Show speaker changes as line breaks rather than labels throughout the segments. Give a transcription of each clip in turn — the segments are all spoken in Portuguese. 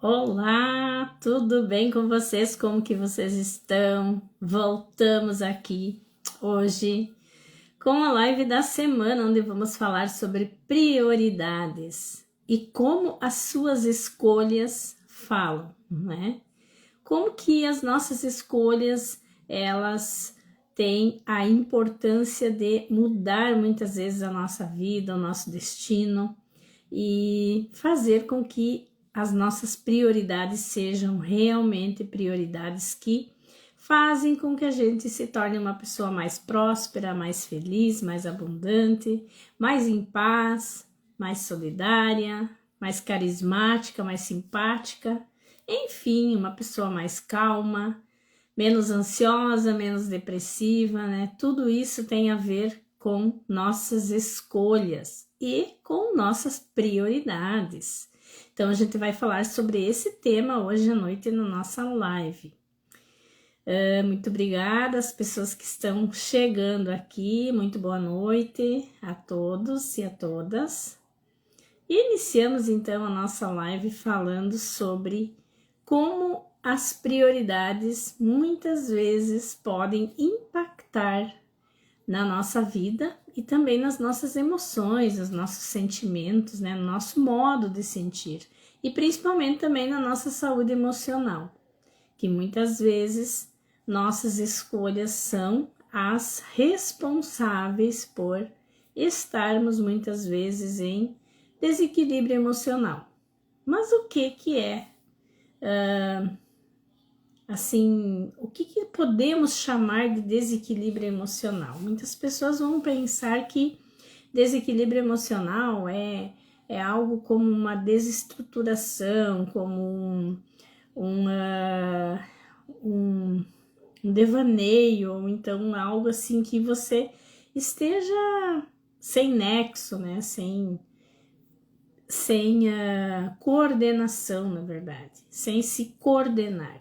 Olá, tudo bem com vocês? Como que vocês estão? Voltamos aqui hoje com a live da semana, onde vamos falar sobre prioridades e como as suas escolhas falam, né? Como que as nossas escolhas, elas têm a importância de mudar muitas vezes a nossa vida, o nosso destino e fazer com que as nossas prioridades sejam realmente prioridades que fazem com que a gente se torne uma pessoa mais próspera, mais feliz, mais abundante, mais em paz, mais solidária, mais carismática, mais simpática, enfim, uma pessoa mais calma, menos ansiosa, menos depressiva, né? Tudo isso tem a ver com nossas escolhas e com nossas prioridades. Então, a gente vai falar sobre esse tema hoje à noite na nossa live. Muito obrigada às pessoas que estão chegando aqui. Muito boa noite a todos e a todas. Iniciamos então a nossa live falando sobre como as prioridades muitas vezes podem impactar na nossa vida e também nas nossas emoções, nos nossos sentimentos, né, no nosso modo de sentir e principalmente também na nossa saúde emocional, que muitas vezes nossas escolhas são as responsáveis por estarmos muitas vezes em desequilíbrio emocional. Mas o que é assim, o que podemos chamar de desequilíbrio emocional? Muitas pessoas vão pensar que desequilíbrio emocional é algo como uma desestruturação, como um devaneio, ou então algo assim que você esteja sem nexo, né? Sem coordenação, na verdade, sem se coordenar.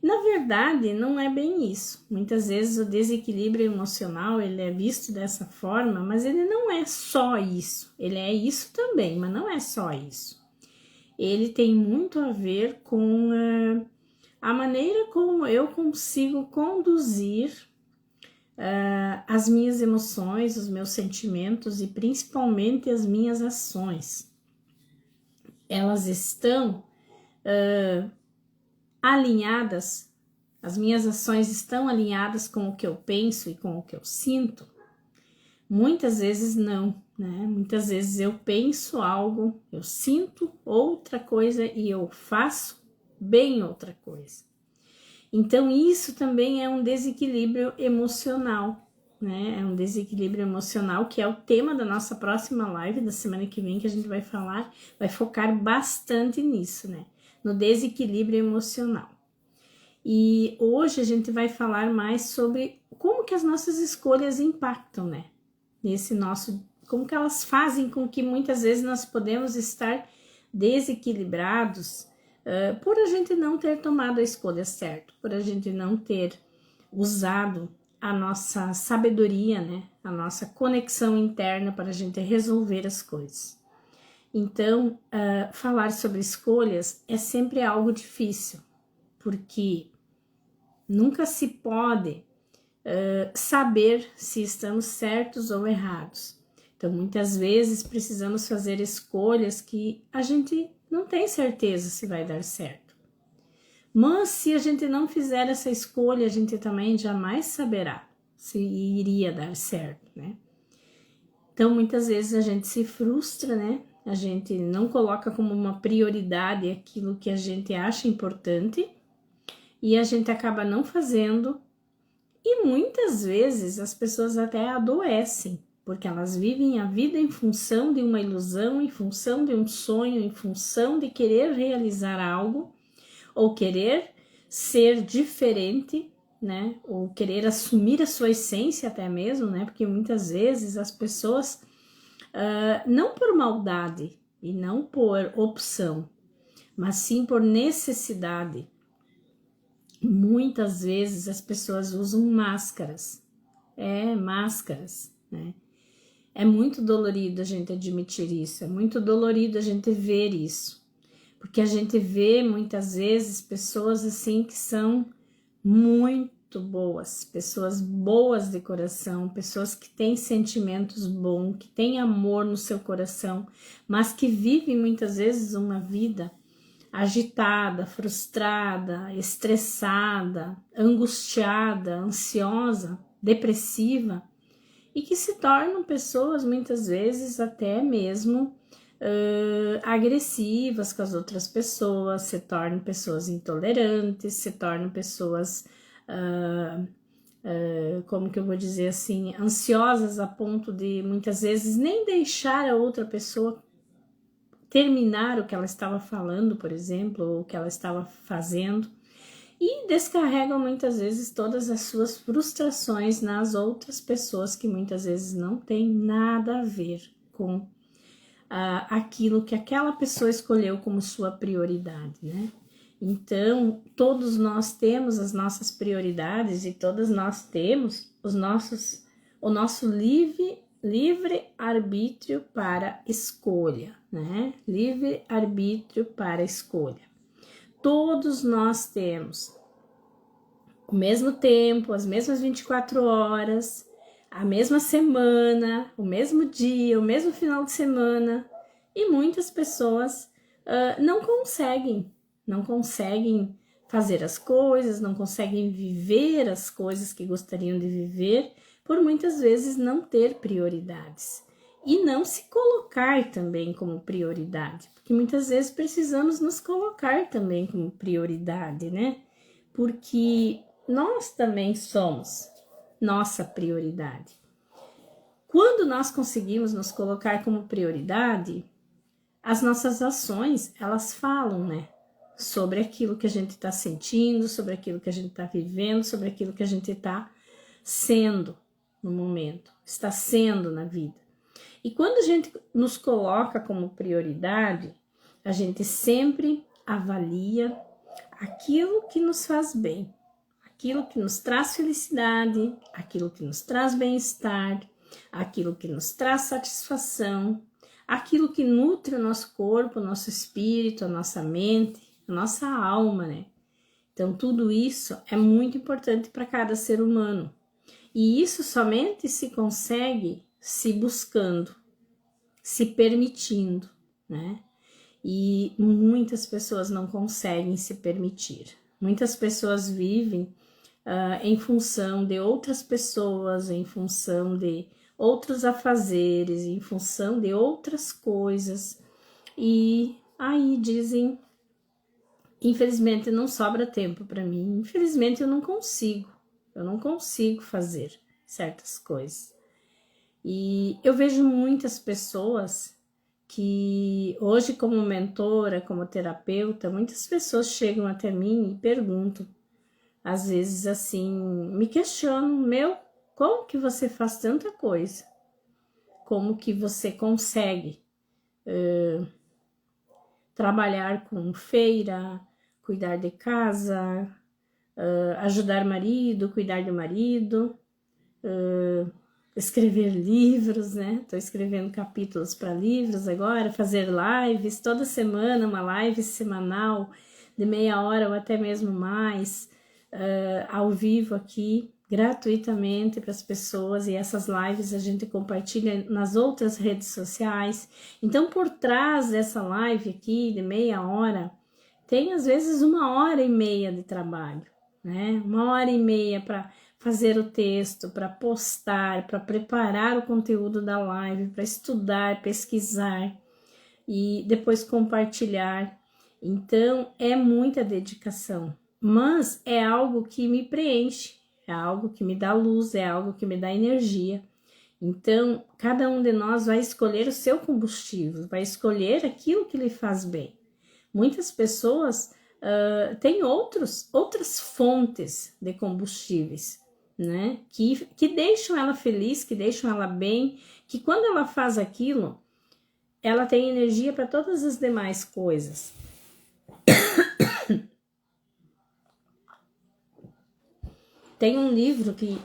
Na verdade, não é bem isso. Muitas vezes o desequilíbrio emocional ele é visto dessa forma, mas ele não é só isso. Ele é isso também, mas não é só isso. Ele tem muito a ver com a maneira como eu consigo conduzir as minhas emoções, os meus sentimentos e principalmente as minhas ações. Elas estão alinhadas, as minhas ações estão alinhadas com o que eu penso e com o que eu sinto? Muitas vezes não, né? Muitas vezes eu penso algo, eu sinto outra coisa e eu faço bem outra coisa. Então isso também é um desequilíbrio emocional, né? É um desequilíbrio emocional que é o tema da nossa próxima live da semana que vem, que a gente vai falar, vai focar bastante nisso, né? No desequilíbrio emocional. E hoje a gente vai falar mais sobre como que as nossas escolhas impactam, né? Como que elas fazem com que muitas vezes nós podemos estar desequilibrados por a gente não ter tomado a escolha certa, por a gente não ter usado a nossa sabedoria, né? A nossa conexão interna para a gente resolver as coisas. Então, falar sobre escolhas é sempre algo difícil, porque nunca se pode saber se estamos certos ou errados. Então, muitas vezes precisamos fazer escolhas que a gente não tem certeza se vai dar certo. Mas se a gente não fizer essa escolha, a gente também jamais saberá se iria dar certo, né? Então, muitas vezes a gente se frustra, né? A gente não coloca como uma prioridade aquilo que a gente acha importante e a gente acaba não fazendo. E muitas vezes as pessoas até adoecem, porque elas vivem a vida em função de uma ilusão, em função de um sonho, em função de querer realizar algo, ou querer ser diferente, né? Ou querer assumir a sua essência até mesmo, né? Porque muitas vezes as pessoas, não por maldade e não por opção, mas sim por necessidade, muitas vezes as pessoas usam máscaras, né? É muito dolorido a gente admitir isso, é muito dolorido a gente ver isso, porque a gente vê muitas vezes pessoas assim que são muito boas, pessoas boas de coração, pessoas que têm sentimentos bons, que têm amor no seu coração, mas que vivem muitas vezes uma vida agitada, frustrada, estressada, angustiada, ansiosa, depressiva, e que se tornam pessoas muitas vezes até mesmo agressivas com as outras pessoas, se tornam pessoas intolerantes, se tornam pessoas, como que eu vou dizer assim, ansiosas a ponto de muitas vezes nem deixar a outra pessoa terminar o que ela estava falando, por exemplo, ou o que ela estava fazendo, e descarregam muitas vezes todas as suas frustrações nas outras pessoas que muitas vezes não tem nada a ver com aquilo que aquela pessoa escolheu como sua prioridade, né? Então, todos nós temos as nossas prioridades e todas nós temos o nosso livre arbítrio para escolha, né? Livre arbítrio para escolha. Todos nós temos o mesmo tempo, as mesmas 24 horas, a mesma semana, o mesmo dia, o mesmo final de semana, e muitas pessoas não conseguem fazer as coisas, não conseguem viver as coisas que gostariam de viver, por muitas vezes não ter prioridades e não se colocar também como prioridade, porque muitas vezes precisamos nos colocar também como prioridade, né? Porque nós também somos nossa prioridade. Quando nós conseguimos nos colocar como prioridade, as nossas ações, elas falam, né? Sobre aquilo que a gente está sentindo, sobre aquilo que a gente está vivendo, sobre aquilo que a gente está sendo no momento, está sendo na vida. E quando a gente nos coloca como prioridade, a gente sempre avalia aquilo que nos faz bem, aquilo que nos traz felicidade, aquilo que nos traz bem-estar, aquilo que nos traz satisfação, aquilo que nutre o nosso corpo, o nosso espírito, a nossa mente, a nossa alma, né? Então, tudo isso é muito importante para cada ser humano. E isso somente se consegue se buscando, se permitindo, né? E muitas pessoas não conseguem se permitir. Muitas pessoas vivem em função de outras pessoas, em função de outros afazeres, em função de outras coisas. E aí dizem, infelizmente não sobra tempo para mim, infelizmente eu não consigo fazer certas coisas. E eu vejo muitas pessoas que hoje, como mentora, como terapeuta, muitas pessoas chegam até mim e perguntam, às vezes assim, me questionam, como que você faz tanta coisa? Como que você consegue trabalhar com feira, cuidar de casa, ajudar marido, cuidar do marido, escrever livros, né? Tô escrevendo capítulos para livros agora, fazer lives, toda semana, uma live semanal de meia hora ou até mesmo mais, ao vivo aqui, gratuitamente para as pessoas, e essas lives a gente compartilha nas outras redes sociais. Então, por trás dessa live aqui de meia hora, tem às vezes 1h30 de trabalho, né? 1h30 para fazer o texto, para postar, para preparar o conteúdo da live, para estudar, pesquisar e depois compartilhar. Então, é muita dedicação, mas é algo que me preenche, é algo que me dá luz, é algo que me dá energia. Então, cada um de nós vai escolher o seu combustível, vai escolher aquilo que lhe faz bem. Muitas pessoas têm outras fontes de combustíveis, né? Que deixam ela feliz, que deixam ela bem, que quando ela faz aquilo, ela tem energia para todas as demais coisas. Tem um livro que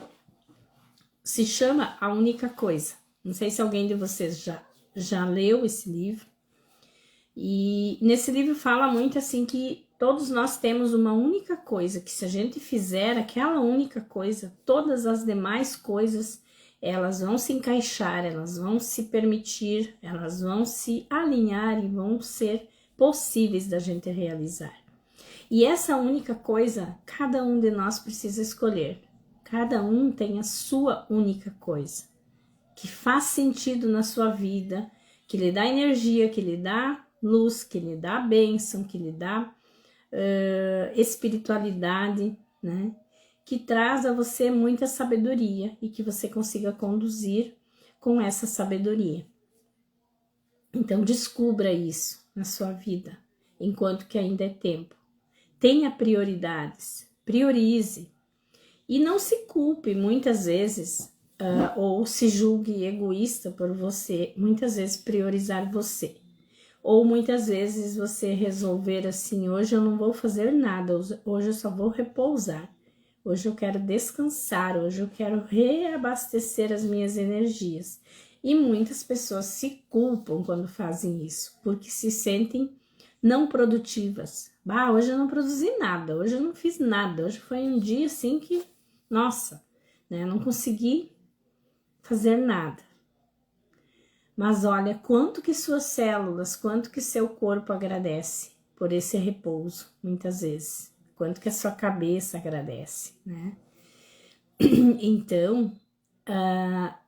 se chama A Única Coisa. Não sei se alguém de vocês já leu esse livro. E nesse livro fala muito assim que todos nós temos uma única coisa, que se a gente fizer aquela única coisa, todas as demais coisas, elas vão se encaixar, elas vão se permitir, elas vão se alinhar e vão ser possíveis da gente realizar. E essa única coisa, cada um de nós precisa escolher. Cada um tem a sua única coisa, que faz sentido na sua vida, que lhe dá energia, que lhe dá luz, que lhe dá bênção, que lhe dá espiritualidade, né? Que traz a você muita sabedoria e que você consiga conduzir com essa sabedoria. Então, descubra isso na sua vida, enquanto que ainda é tempo. Tenha prioridades, priorize e não se culpe muitas vezes ou se julgue egoísta por você, muitas vezes priorizar você. Ou muitas vezes você resolver assim, hoje eu não vou fazer nada, hoje eu só vou repousar. Hoje eu quero descansar, hoje eu quero reabastecer as minhas energias. E muitas pessoas se culpam quando fazem isso, porque se sentem não produtivas. Hoje eu não produzi nada, hoje eu não fiz nada, hoje foi um dia assim que, nossa, né, não consegui fazer nada. Mas olha quanto que suas células, quanto que seu corpo agradece por esse repouso, muitas vezes. Quanto que a sua cabeça agradece, né? Então,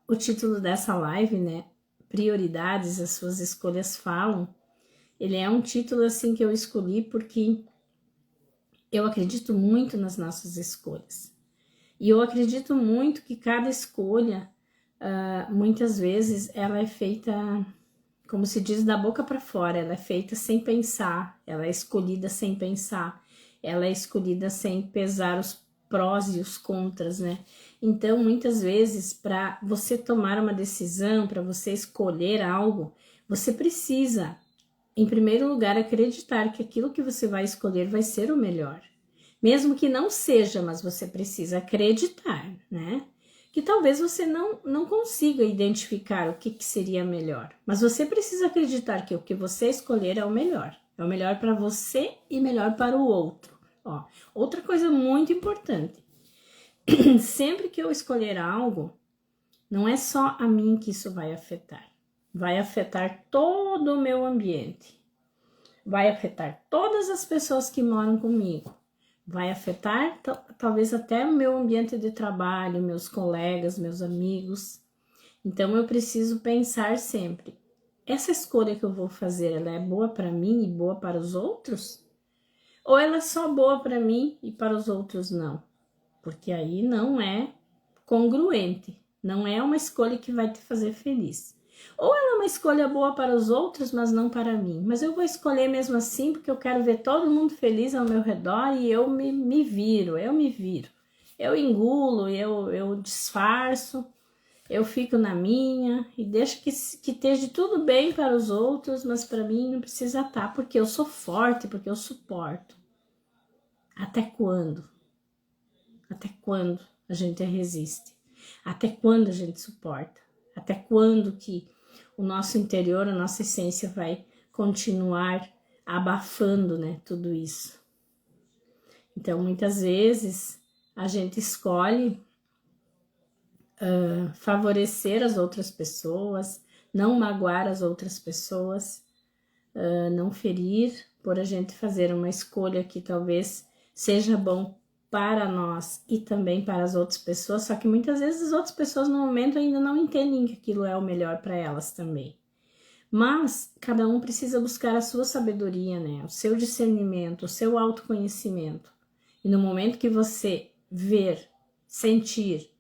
o título dessa live, né? Prioridades, as suas escolhas falam. Ele é um título assim que eu escolhi porque eu acredito muito nas nossas escolhas. E eu acredito muito que cada escolha, muitas vezes, ela é feita, como se diz, da boca para fora. Ela é feita sem pensar, ela é escolhida sem pensar, ela é escolhida sem pesar os prós e os contras, né? Então, muitas vezes, para você tomar uma decisão, para você escolher algo, você precisa, em primeiro lugar, acreditar que aquilo que você vai escolher vai ser o melhor. Mesmo que não seja, mas você precisa acreditar, né? Que talvez você não consiga identificar o que seria melhor. Mas você precisa acreditar que o que você escolher é o melhor. É o melhor para você e melhor para o outro. Ó, outra coisa muito importante. Sempre que eu escolher algo, não é só a mim que isso vai afetar. Vai afetar todo o meu ambiente. Vai afetar todas as pessoas que moram comigo. Vai afetar talvez até o meu ambiente de trabalho, meus colegas, meus amigos. Então eu preciso pensar sempre, essa escolha que eu vou fazer, ela é boa para mim e boa para os outros? Ou ela é só boa para mim e para os outros não? Porque aí não é congruente, não é uma escolha que vai te fazer feliz. Ou ela é uma escolha boa para os outros, mas não para mim. Mas eu vou escolher mesmo assim, porque eu quero ver todo mundo feliz ao meu redor e eu me viro. Eu engulo, eu disfarço, eu fico na minha e deixo que esteja tudo bem para os outros, mas para mim não precisa estar, porque eu sou forte, porque eu suporto. Até quando? Até quando a gente resiste? Até quando a gente suporta? Até quando que o nosso interior, a nossa essência vai continuar abafando, né, tudo isso? Então, muitas vezes, a gente escolhe favorecer as outras pessoas, não magoar as outras pessoas, não ferir, por a gente fazer uma escolha que talvez seja bom para nós e também para as outras pessoas, só que muitas vezes as outras pessoas no momento ainda não entendem que aquilo é o melhor para elas também. Mas cada um precisa buscar a sua sabedoria, né? O seu discernimento, o seu autoconhecimento. E no momento que você ver, sentir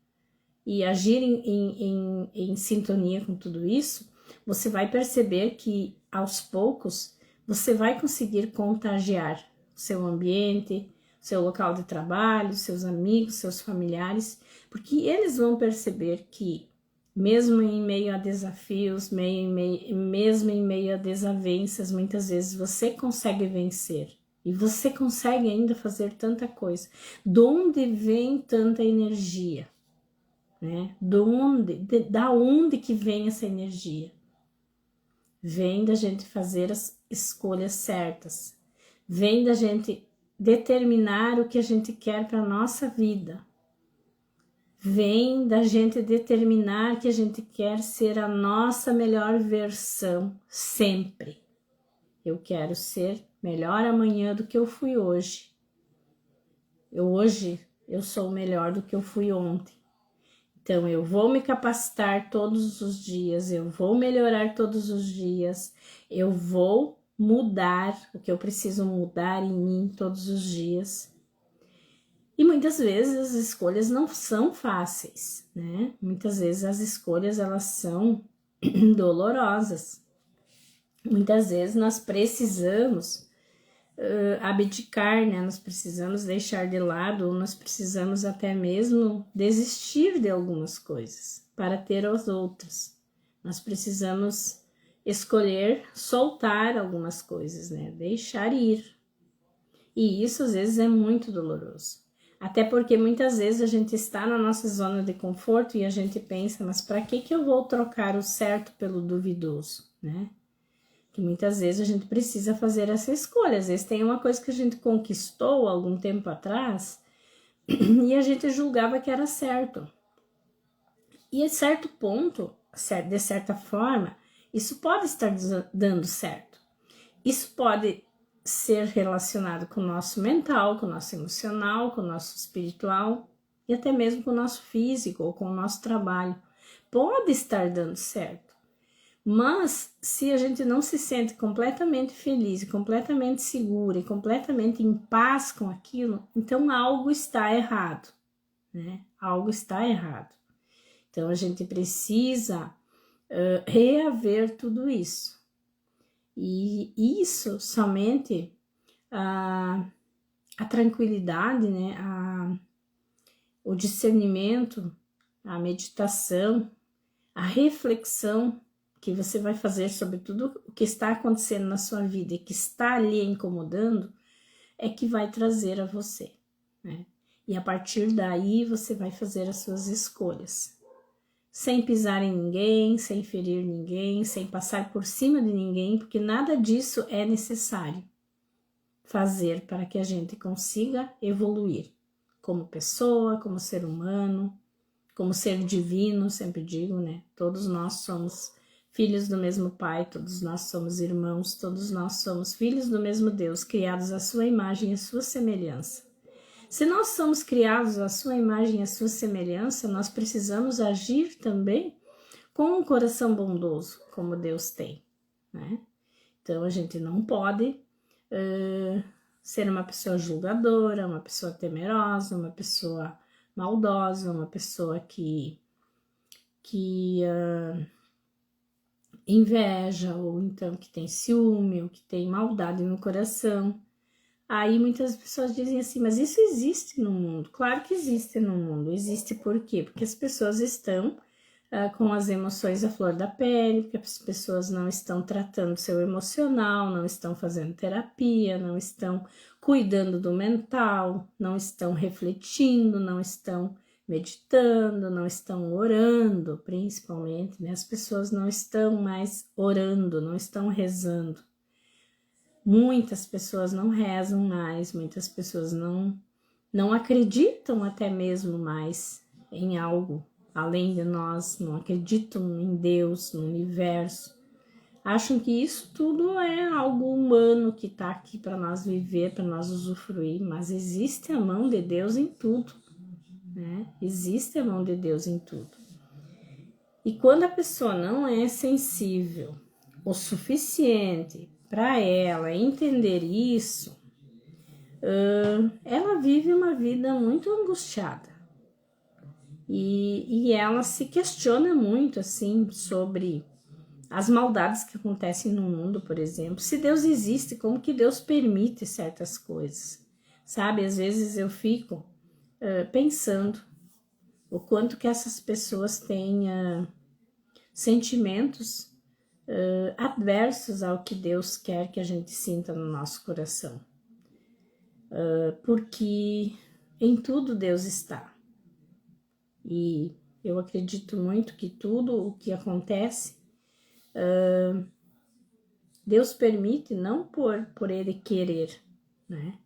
e agir em sintonia com tudo isso, você vai perceber que aos poucos você vai conseguir contagiar o seu ambiente, seu local de trabalho, seus amigos, seus familiares, porque eles vão perceber que mesmo em meio a desafios, mesmo em meio a desavenças, muitas vezes você consegue vencer. E você consegue ainda fazer tanta coisa. De onde vem tanta energia? Né? Da onde que vem essa energia? Vem da gente fazer escolhas certas, vem da gente determinar o que a gente quer para a nossa vida, vem da gente determinar que a gente quer ser a nossa melhor versão sempre. Eu quero ser melhor amanhã do que eu fui hoje. Hoje eu sou melhor do que eu fui ontem. Então eu vou me capacitar todos os dias, eu vou melhorar todos os dias, eu vou mudar o que eu preciso mudar em mim todos os dias. E muitas vezes as escolhas não são fáceis, né? Muitas vezes as escolhas elas são dolorosas. Muitas vezes nós precisamos abdicar, né? Nós precisamos deixar de lado, ou nós precisamos até mesmo desistir de algumas coisas para ter as outras. Nós precisamos escolher soltar algumas coisas, né? Deixar ir. E isso às vezes é muito doloroso. Até porque muitas vezes a gente está na nossa zona de conforto e a gente pensa, mas para que eu vou trocar o certo pelo duvidoso, né? Que muitas vezes a gente precisa fazer essa escolha. Às vezes tem uma coisa que a gente conquistou algum tempo atrás e a gente julgava que era certo. E a certo ponto, de certa forma, isso pode estar dando certo. Isso pode ser relacionado com o nosso mental, com o nosso emocional, com o nosso espiritual e até mesmo com o nosso físico ou com o nosso trabalho. Pode estar dando certo. Mas se a gente não se sente completamente feliz, completamente segura e completamente em paz com aquilo, então algo está errado, né? Algo está errado. Então a gente precisa reaver tudo isso. E isso somente a tranquilidade, né? O discernimento, a meditação, a reflexão que você vai fazer sobre tudo o que está acontecendo na sua vida e que está ali incomodando, é que vai trazer a você, né? E a partir daí você vai fazer as suas escolhas. Sem pisar em ninguém, sem ferir ninguém, sem passar por cima de ninguém, porque nada disso é necessário fazer para que a gente consiga evoluir como pessoa, como ser humano, como ser divino, sempre digo, né? Todos nós somos filhos do mesmo Pai, todos nós somos irmãos, todos nós somos filhos do mesmo Deus, criados à sua imagem e à sua semelhança. Se nós somos criados à sua imagem e à sua semelhança, nós precisamos agir também com um coração bondoso, como Deus tem, né? Então, a gente não pode ser uma pessoa julgadora, uma pessoa temerosa, uma pessoa maldosa, uma pessoa que inveja, ou então que tem ciúme, ou que tem maldade no coração. Aí muitas pessoas dizem assim, mas isso existe no mundo. Claro que existe no mundo. Existe por quê? Porque as pessoas estão com as emoções à flor da pele, porque as pessoas não estão tratando seu emocional, não estão fazendo terapia, não estão cuidando do mental, não estão refletindo, não estão meditando, não estão orando, principalmente, né? As pessoas não estão mais orando, não estão rezando. Muitas pessoas não rezam mais, muitas pessoas não acreditam até mesmo mais em algo além de nós, não acreditam em Deus, no universo. Acham que isso tudo é algo humano que está aqui para nós viver, para nós usufruir, mas existe a mão de Deus em tudo, né? Existe a mão de Deus em tudo. E quando a pessoa não é sensível o suficiente para ela entender isso, ela vive uma vida muito angustiada. E ela se questiona muito, assim, sobre as maldades que acontecem no mundo, por exemplo. Se Deus existe, como que Deus permite certas coisas? Sabe, às vezes eu fico pensando o quanto que essas pessoas têm sentimentos adversos ao que Deus quer que a gente sinta no nosso coração. Porque em tudo Deus está. E eu acredito muito que tudo o que acontece Deus permite não por ele querer, né?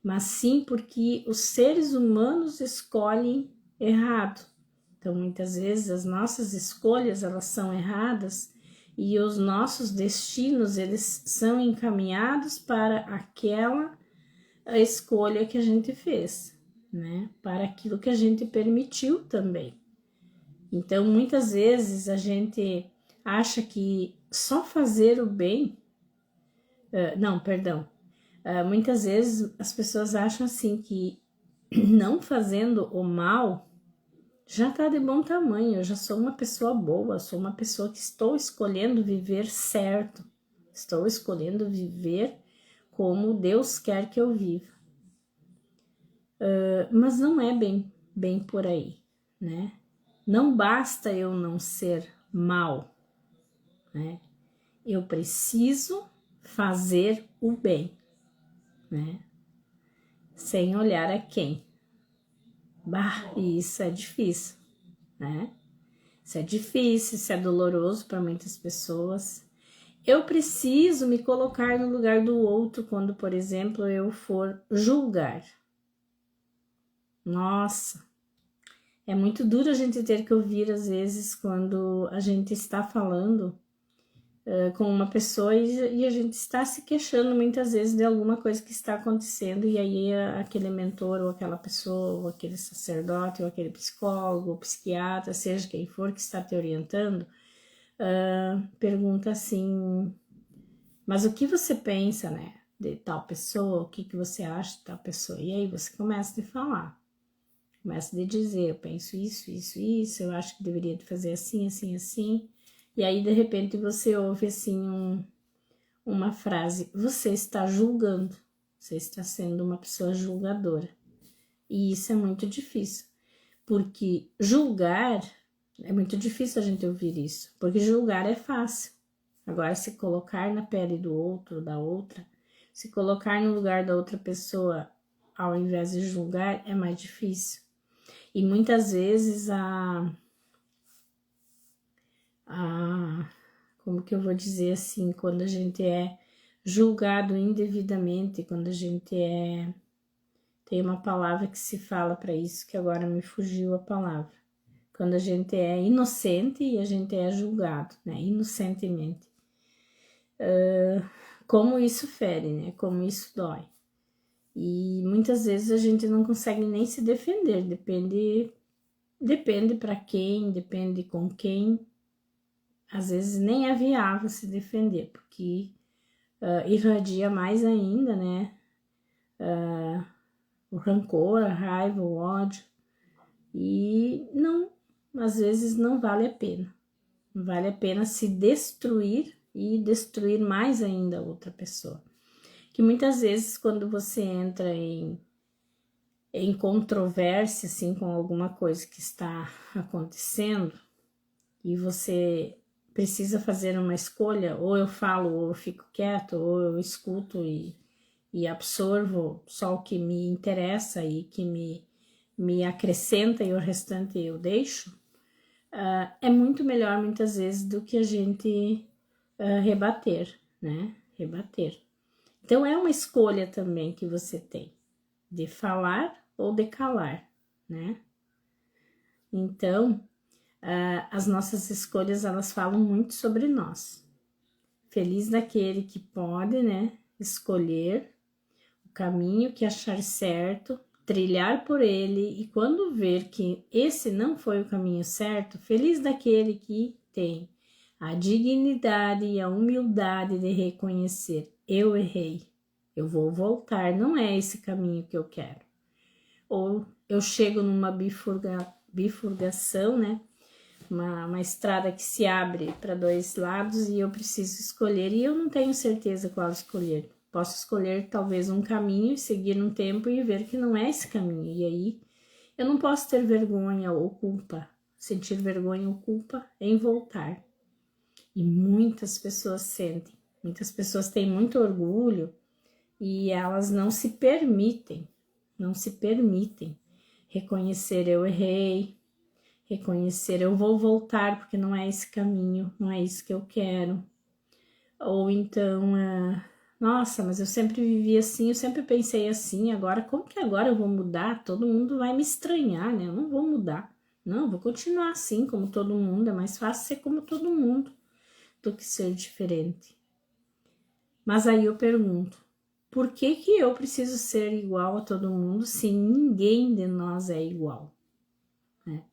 Mas sim porque os seres humanos escolhem errado. Então, muitas vezes, as nossas escolhas, elas são erradas e os nossos destinos, eles são encaminhados para aquela escolha que a gente fez, né? Para aquilo que a gente permitiu também. Então, muitas vezes, a gente acha que só fazer o bem... muitas vezes, as pessoas acham assim que não fazendo o mal já tá de bom tamanho, eu já sou uma pessoa boa, sou uma pessoa que estou escolhendo viver certo, estou escolhendo viver como Deus quer que eu viva. Mas não é bem por aí, né? Não basta eu não ser mal, né? Eu preciso fazer o bem, né? Sem olhar a quem. Bah, e isso é difícil, né? Isso é difícil, isso é doloroso para muitas pessoas. Eu preciso me colocar no lugar do outro quando, por exemplo, eu for julgar. Nossa, é muito duro a gente ter que ouvir às vezes quando a gente está falando com uma pessoa e a gente está se queixando muitas vezes de alguma coisa que está acontecendo e aí aquele mentor ou aquela pessoa ou aquele sacerdote ou aquele psicólogo ou psiquiatra, seja quem for que está te orientando, pergunta assim, mas o que você pensa, né, de tal pessoa, o que você acha de tal pessoa? E aí você começa a falar, começa a dizer, eu penso isso, eu acho que deveria fazer assim, assim, assim. E aí, de repente, você ouve assim uma frase, você está julgando, você está sendo uma pessoa julgadora. E isso é muito difícil, porque julgar, é muito difícil a gente ouvir isso, porque julgar é fácil. Agora, se colocar na pele do outro, da outra, se colocar no lugar da outra pessoa, ao invés de julgar, é mais difícil. E muitas vezes como que eu vou dizer assim, quando a gente é julgado indevidamente, quando a gente tem uma palavra que se fala para isso, que agora me fugiu a palavra. Quando a gente é inocente e a gente é julgado, né, inocentemente. Como isso fere, né, como isso dói. E muitas vezes a gente não consegue nem se defender, depende para quem, depende com quem. Às vezes nem é viável se defender, porque irradia mais ainda, né? O rancor, a raiva, o ódio. E não, às vezes não vale a pena. Não vale a pena se destruir e destruir mais ainda a outra pessoa. Que muitas vezes quando você entra em controvérsia, assim, com alguma coisa que está acontecendo, e você precisa fazer uma escolha, ou eu falo, ou eu fico quieto, ou eu escuto e absorvo só o que me interessa e que me acrescenta e o restante eu deixo, é muito melhor muitas vezes do que a gente rebater, né? Rebater. Então é uma escolha também que você tem, de falar ou de calar, né? Então, as nossas escolhas, elas falam muito sobre nós. Feliz daquele que pode, né, escolher o caminho que achar certo, trilhar por ele, e quando ver que esse não foi o caminho certo, feliz daquele que tem a dignidade e a humildade de reconhecer, eu errei, eu vou voltar, não é esse caminho que eu quero. Ou eu chego numa bifurcação, né, uma estrada que se abre para dois lados e eu preciso escolher e eu não tenho certeza qual escolher. Posso escolher talvez um caminho, seguir um tempo e ver que não é esse caminho. E aí eu não posso ter vergonha ou culpa, sentir vergonha ou culpa em voltar. E muitas pessoas sentem, muitas pessoas têm muito orgulho e elas não se permitem reconhecer eu errei, reconhecer eu vou voltar porque não é esse caminho, não é isso que eu quero. Ou então, nossa, mas eu sempre vivi assim, eu sempre pensei assim, agora, como que agora eu vou mudar? Todo mundo vai me estranhar, né? Eu não vou mudar. Não, eu vou continuar assim, como todo mundo. É mais fácil ser como todo mundo do que ser diferente. Mas aí eu pergunto, por que que eu preciso ser igual a todo mundo se ninguém de nós é igual?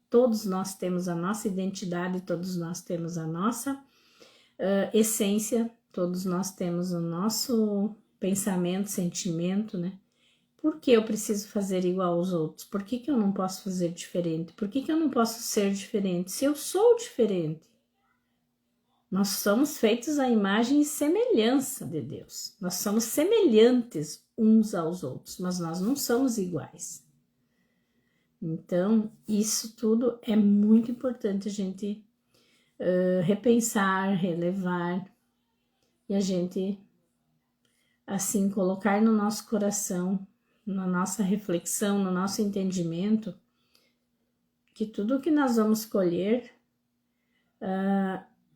Todos nós temos a nossa identidade, todos nós temos a nossa essência, todos nós temos o nosso pensamento, sentimento, né? Por que eu preciso fazer igual aos outros? Por que que eu não posso fazer diferente? Por que que eu não posso ser diferente? Se eu sou diferente, nós somos feitos à imagem e semelhança de Deus. Nós somos semelhantes uns aos outros, mas nós não somos iguais. Então, isso tudo é muito importante a gente repensar, relevar e a gente, assim, colocar no nosso coração, na nossa reflexão, no nosso entendimento, que tudo que nós vamos colher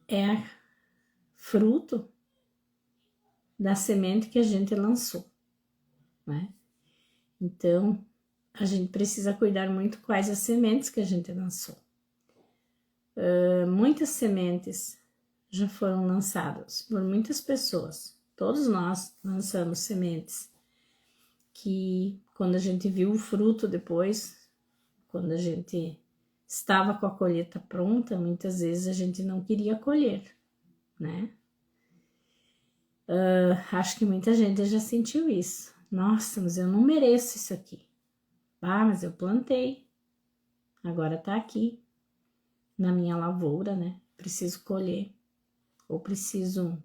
é fruto da semente que a gente lançou, né? Então, a gente precisa cuidar muito quais as sementes que a gente lançou. Muitas sementes já foram lançadas por muitas pessoas. Todos nós lançamos sementes que, quando a gente viu o fruto depois, quando a gente estava com a colheita pronta, muitas vezes a gente não queria colher, né? Acho que muita gente já sentiu isso. Nossa, mas eu não mereço isso aqui. Ah, mas eu plantei. Agora tá aqui na minha lavoura, né? Preciso colher. Ou preciso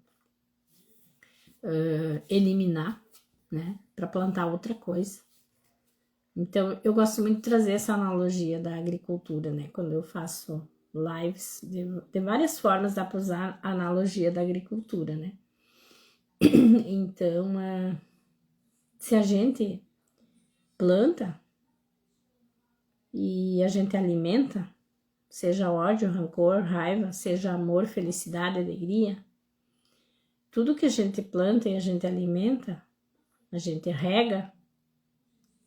eliminar, né? Para plantar outra coisa. Então, eu gosto muito de trazer essa analogia da agricultura, né? Quando eu faço lives, de várias formas dá para usar a analogia da agricultura, né? Então, se a gente planta e a gente alimenta, seja ódio, rancor, raiva, seja amor, felicidade, alegria, tudo que a gente planta e a gente alimenta, a gente rega,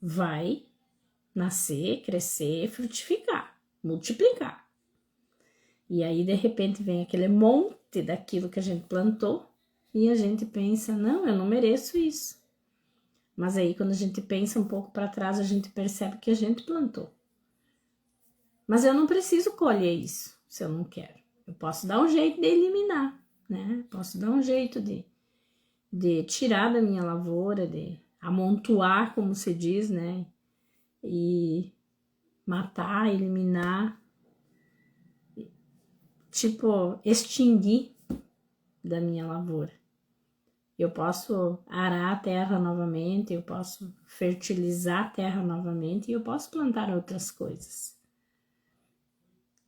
vai nascer, crescer, frutificar, multiplicar. E aí, de repente, vem aquele monte daquilo que a gente plantou e a gente pensa, não, eu não mereço isso. Mas aí, quando a gente pensa um pouco para trás, a gente percebe que a gente plantou. Mas eu não preciso colher isso, se eu não quero. Eu posso dar um jeito de eliminar, né? Posso dar um jeito de tirar da minha lavoura, de amontoar, como se diz, né? E matar, eliminar, tipo, extinguir da minha lavoura. Eu posso arar a terra novamente, eu posso fertilizar a terra novamente e eu posso plantar outras coisas.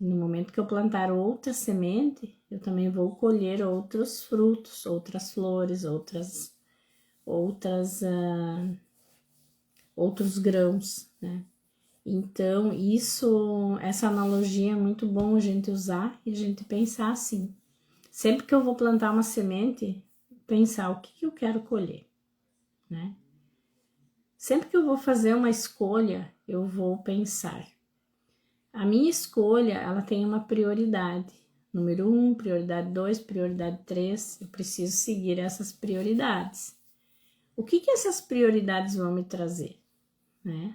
No momento que eu plantar outra semente, eu também vou colher outros frutos, outras flores, outros grãos, né? Então, essa analogia é muito bom a gente usar e a gente pensar assim. Sempre que eu vou plantar uma semente, pensar o que eu quero colher, né? Sempre que eu vou fazer uma escolha, eu vou pensar. A minha escolha, ela tem uma prioridade. Número 1, prioridade 2, prioridade 3. Eu preciso seguir essas prioridades. O que essas prioridades vão me trazer, né?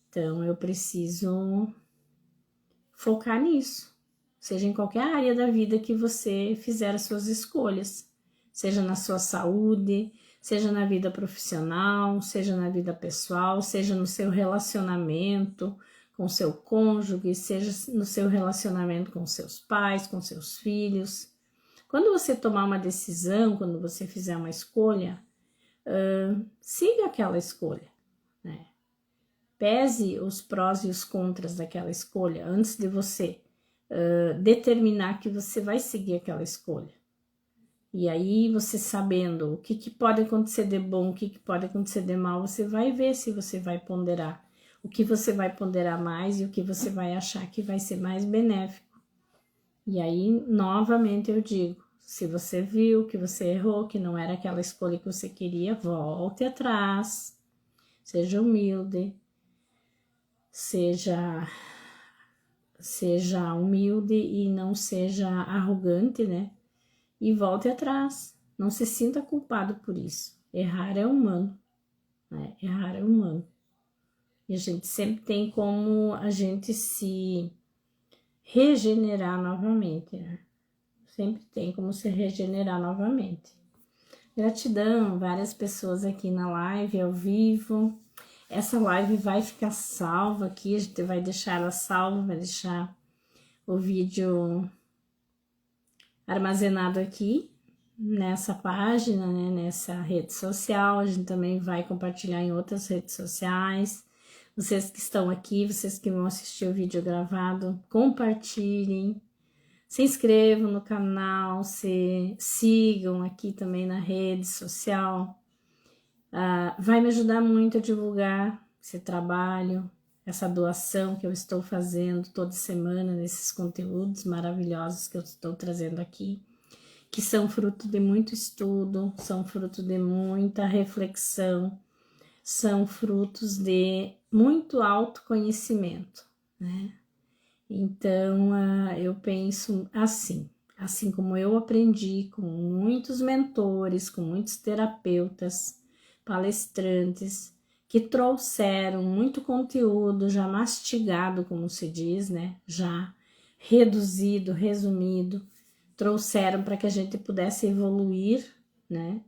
Então, eu preciso focar nisso. Seja em qualquer área da vida que você fizer as suas escolhas. Seja na sua saúde, seja na vida profissional, seja na vida pessoal, seja no seu relacionamento com seu cônjuge, seja no seu relacionamento com seus pais, com seus filhos. Quando você tomar uma decisão, quando você fizer uma escolha, siga aquela escolha, né? Pese os prós e os contras daquela escolha antes de você determinar que você vai seguir aquela escolha. E aí, você sabendo o que pode acontecer de bom, o que pode acontecer de mal, você vai ver se você vai ponderar. O que você vai ponderar mais e o que você vai achar que vai ser mais benéfico. E aí, novamente eu digo, Se você viu que você errou, que não era aquela escolha que você queria, volte atrás. Seja humilde. Seja humilde e não seja arrogante, né? E volte atrás. Não se sinta culpado por isso. Errar é humano, né? Errar é humano. E a gente sempre tem como a gente se regenerar novamente, né? Sempre tem como se regenerar novamente. Gratidão, várias pessoas aqui na live, ao vivo. Essa live vai ficar salva aqui, a gente vai deixar ela salva, vai deixar o vídeo armazenado aqui nessa página, né, nessa rede social. A gente também vai compartilhar em outras redes sociais. Vocês que estão aqui, vocês que vão assistir o vídeo gravado, compartilhem, se inscrevam no canal, se sigam aqui também na rede social. Vai me ajudar muito a divulgar esse trabalho, essa doação que eu estou fazendo toda semana nesses conteúdos maravilhosos que eu estou trazendo aqui, que são fruto de muito estudo, são fruto de muita reflexão, são frutos de muito autoconhecimento, né? Então, eu penso assim como eu aprendi com muitos mentores, com muitos terapeutas, palestrantes, que trouxeram muito conteúdo já mastigado, como se diz, né? Já reduzido, resumido, trouxeram para que a gente pudesse evoluir, né?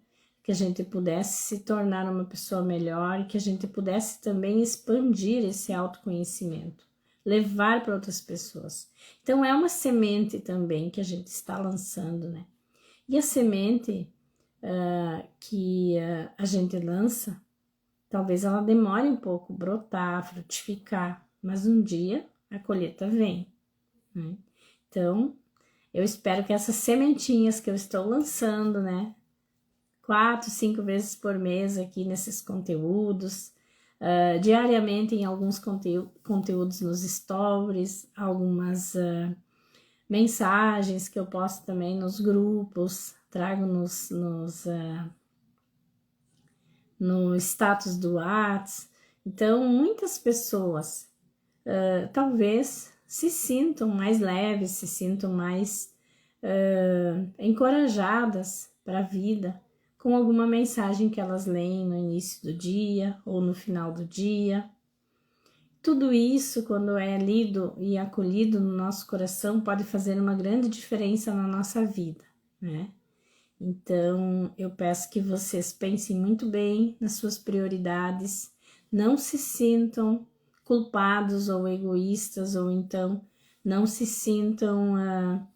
Que a gente pudesse se tornar uma pessoa melhor e que a gente pudesse também expandir esse autoconhecimento, levar para outras pessoas. Então, é uma semente também que a gente está lançando, né? E a semente que a gente lança, talvez ela demore um pouco brotar, frutificar, mas um dia a colheita vem, né? Então, eu espero que essas sementinhas que eu estou lançando, né, 4, 5 vezes por mês aqui nesses conteúdos, diariamente em alguns conteúdos nos stories, algumas mensagens que eu posto também nos grupos, trago no status do WhatsApp. Então, muitas pessoas talvez se sintam mais leves, se sintam mais encorajadas para a vida, com alguma mensagem que elas leem no início do dia ou no final do dia. Tudo isso, quando é lido e acolhido no nosso coração, pode fazer uma grande diferença na nossa vida, né? Então, eu peço que vocês pensem muito bem nas suas prioridades, não se sintam culpados ou egoístas, ou então não se sintam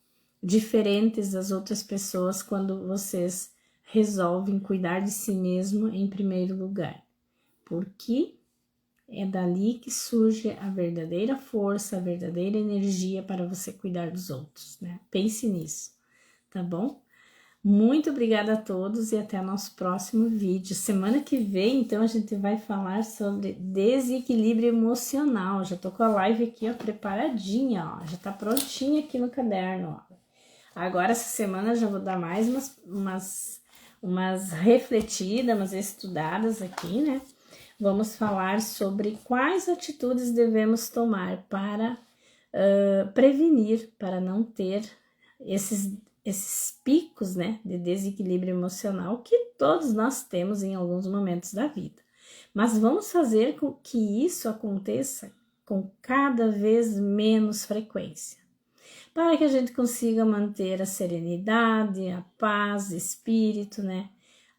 diferentes das outras pessoas quando vocês resolvem cuidar de si mesmo em primeiro lugar, porque é dali que surge a verdadeira força, a verdadeira energia para você cuidar dos outros, né? Pense nisso, tá bom? Muito obrigada a todos e até o nosso próximo vídeo. Semana que vem, então, a gente vai falar sobre desequilíbrio emocional. Já tô com a live aqui, ó, preparadinha, ó. Já tá prontinha aqui no caderno, ó. Agora, essa semana, já vou dar mais umas refletidas, umas estudadas aqui, né? Vamos falar sobre quais atitudes devemos tomar para prevenir, para não ter esses picos, né, de desequilíbrio emocional que todos nós temos em alguns momentos da vida. Mas vamos fazer com que isso aconteça com cada vez menos frequência, para que a gente consiga manter a serenidade, a paz de espírito, né,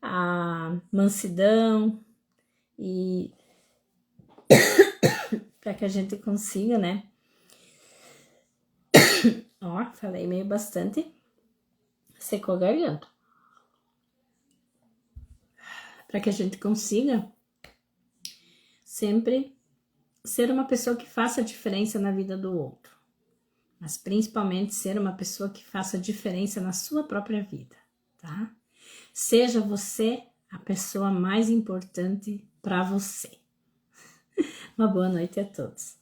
a mansidão, e para que a gente consiga, né, ó, falei meio bastante, secou a garganta. Para que a gente consiga sempre ser uma pessoa que faça diferença na vida do outro, mas principalmente ser uma pessoa que faça diferença na sua própria vida, tá? Seja você a pessoa mais importante para você. Uma boa noite a todos.